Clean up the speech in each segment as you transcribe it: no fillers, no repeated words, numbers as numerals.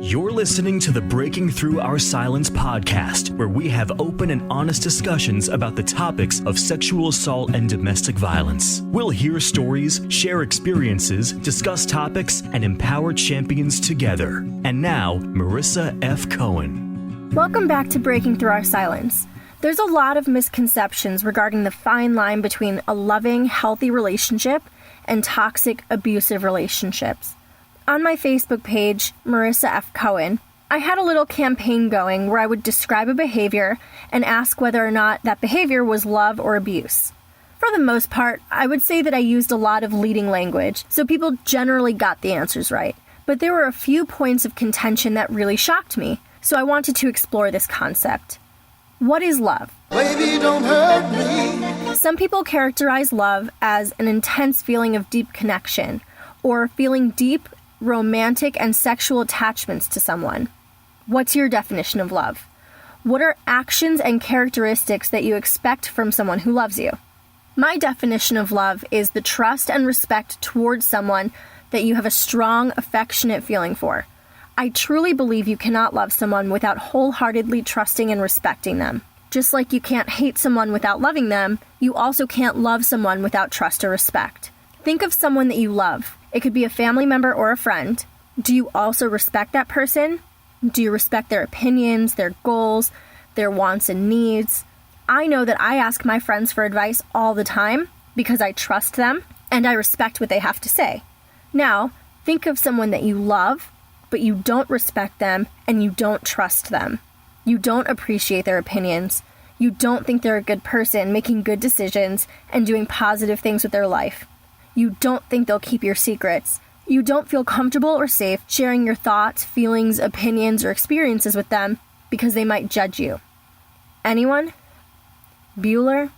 You're listening to the Breaking Through Our Silence podcast, where we have open and honest discussions about the topics of sexual assault and domestic violence. We'll hear stories, share experiences, discuss topics, and empower champions together. And now, Marissa F. Cohen. Welcome back to Breaking Through Our Silence. There's a lot of misconceptions regarding the fine line between a loving, healthy relationship and toxic, abusive relationships. On my Facebook page, Marissa F. Cohen, I had a little campaign going where I would describe a behavior and ask whether or not that behavior was love or abuse. For the most part, I would say that I used a lot of leading language, so people generally got the answers right. But there were a few points of contention that really shocked me, so I wanted to explore this concept. What is love? Baby, don't hurt me. Some people characterize love as an intense feeling of deep connection, or feeling deep, romantic, and sexual attachments to someone. What's your definition of love? What are actions and characteristics that you expect from someone who loves you? My definition of love is the trust and respect towards someone that you have a strong, affectionate feeling for. I truly believe you cannot love someone without wholeheartedly trusting and respecting them. Just like you can't hate someone without loving them, you also can't love someone without trust or respect. Think of someone that you love. It could be a family member or a friend. Do you also respect that person? Do you respect their opinions, their goals, their wants and needs? I know that I ask my friends for advice all the time because I trust them and I respect what they have to say. Now, think of someone that you love, but you don't respect them and you don't trust them. You don't appreciate their opinions. You don't think they're a good person, making good decisions and doing positive things with their life. You don't think they'll keep your secrets. You don't feel comfortable or safe sharing your thoughts, feelings, opinions, or experiences with them because they might judge you. Anyone? Bueller?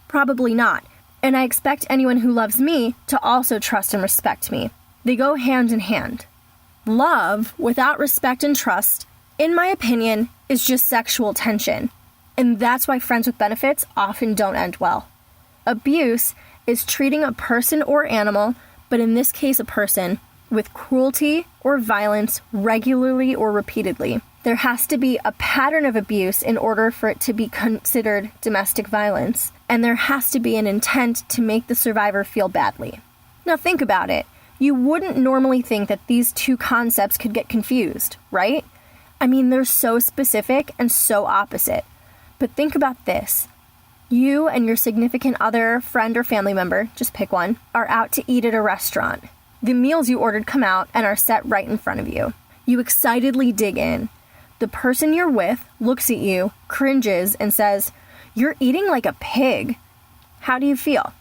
Probably not. And I expect anyone who loves me to also trust and respect me. They go hand in hand. Love without respect and trust, in my opinion, is just sexual tension. And that's why friends with benefits often don't end well. Abuse is treating a person or animal, but in this case a person, with cruelty or violence regularly or repeatedly. There has to be a pattern of abuse in order for it to be considered domestic violence, and there has to be an intent to make the survivor feel badly. Now think about it. You wouldn't normally think that these two concepts could get confused, right? I mean, they're so specific and so opposite. But think about this. You and your significant other, friend, or family member, just pick one, are out to eat at a restaurant. The meals you ordered come out and are set right in front of you. You excitedly dig in. The person you're with looks at you, cringes, and says, "You're eating like a pig." How do you feel?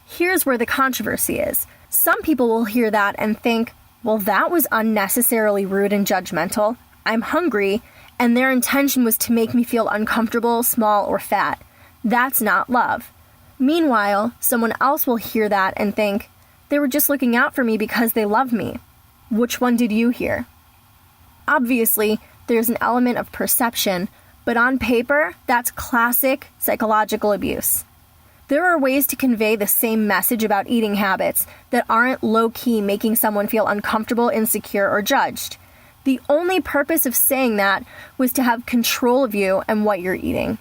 Here's where the controversy is. Some people will hear that and think, well, that was unnecessarily rude and judgmental. I'm hungry, and their intention was to make me feel uncomfortable, small, or fat. That's not love. Meanwhile, someone else will hear that and think, they were just looking out for me because they love me. Which one did you hear? Obviously, there's an element of perception, but on paper, that's classic psychological abuse. There are ways to convey the same message about eating habits that aren't low-key making someone feel uncomfortable, insecure, or judged. The only purpose of saying that was to have control of you and what you're eating.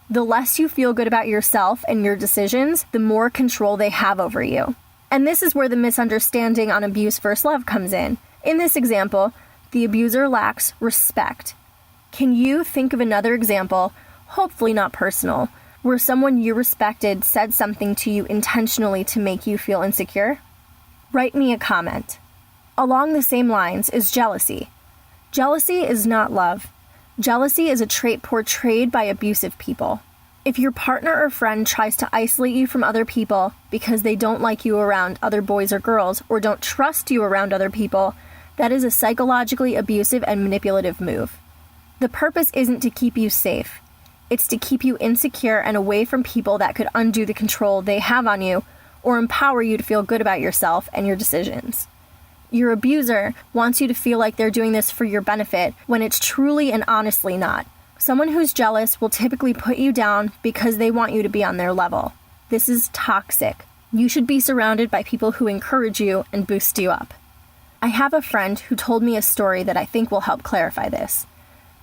The less you feel good about yourself and your decisions, the more control they have over you. And this is where the misunderstanding on abuse versus love comes in. In this example, the abuser lacks respect. Can you think of another example, hopefully not personal, where someone you respected said something to you intentionally to make you feel insecure? Write me a comment. Along the same lines is jealousy. Jealousy is not love. Jealousy is a trait portrayed by abusive people. If your partner or friend tries to isolate you from other people because they don't like you around other boys or girls or don't trust you around other people, that is a psychologically abusive and manipulative move. The purpose isn't to keep you safe. It's to keep you insecure and away from people that could undo the control they have on you or empower you to feel good about yourself and your decisions. Your abuser wants you to feel like they're doing this for your benefit when it's truly and honestly not. Someone who's jealous will typically put you down because they want you to be on their level. This is toxic. You should be surrounded by people who encourage you and boost you up. I have a friend who told me a story that I think will help clarify this.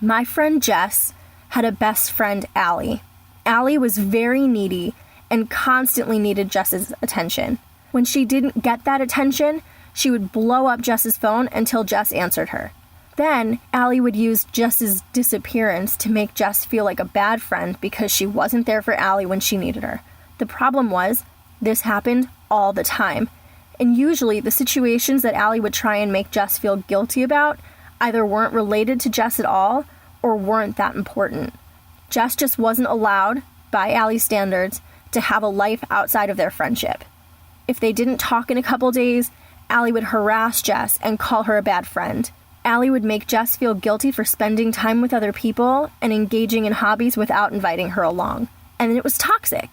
My friend Jess had a best friend, Allie. Allie was very needy and constantly needed Jess's attention. When she didn't get that attention, she would blow up Jess's phone until Jess answered her. Then, Allie would use Jess's disappearance to make Jess feel like a bad friend because she wasn't there for Allie when she needed her. The problem was, this happened all the time. And usually, the situations that Allie would try and make Jess feel guilty about either weren't related to Jess at all or weren't that important. Jess just wasn't allowed, by Allie's standards, to have a life outside of their friendship. If they didn't talk in a couple days, Allie would harass Jess and call her a bad friend. Allie would make Jess feel guilty for spending time with other people and engaging in hobbies without inviting her along. And it was toxic.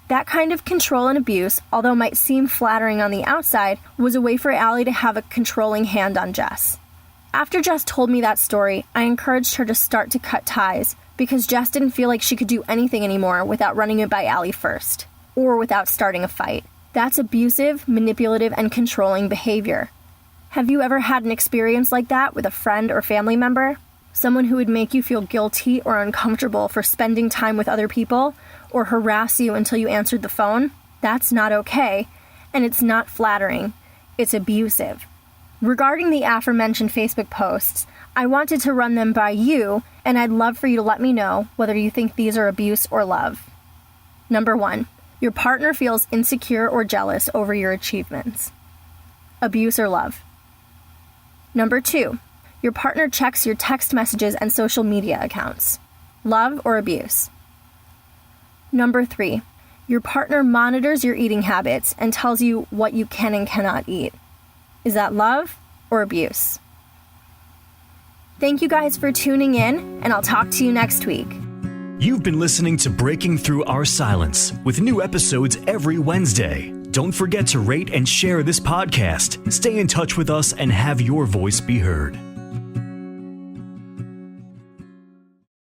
That kind of control and abuse, although might seem flattering on the outside, was a way for Allie to have a controlling hand on Jess. After Jess told me that story, I encouraged her to start to cut ties because Jess didn't feel like she could do anything anymore without running it by Allie first, or without starting a fight. That's abusive, manipulative, and controlling behavior. Have you ever had an experience like that with a friend or family member? Someone who would make you feel guilty or uncomfortable for spending time with other people, or harass you until you answered the phone? That's not okay, and it's not flattering. It's abusive. Regarding the aforementioned Facebook posts, I wanted to run them by you, and I'd love for you to let me know whether you think these are abuse or love. Number 1, your partner feels insecure or jealous over your achievements. Abuse or love? Number 2, your partner checks your text messages and social media accounts. Love or abuse? Number 3, your partner monitors your eating habits and tells you what you can and cannot eat. Is that love or abuse? Thank you guys for tuning in, and I'll talk to you next week. You've been listening to Breaking Through Our Silence with new episodes every Wednesday. Don't forget to rate and share this podcast. Stay in touch with us and have your voice be heard.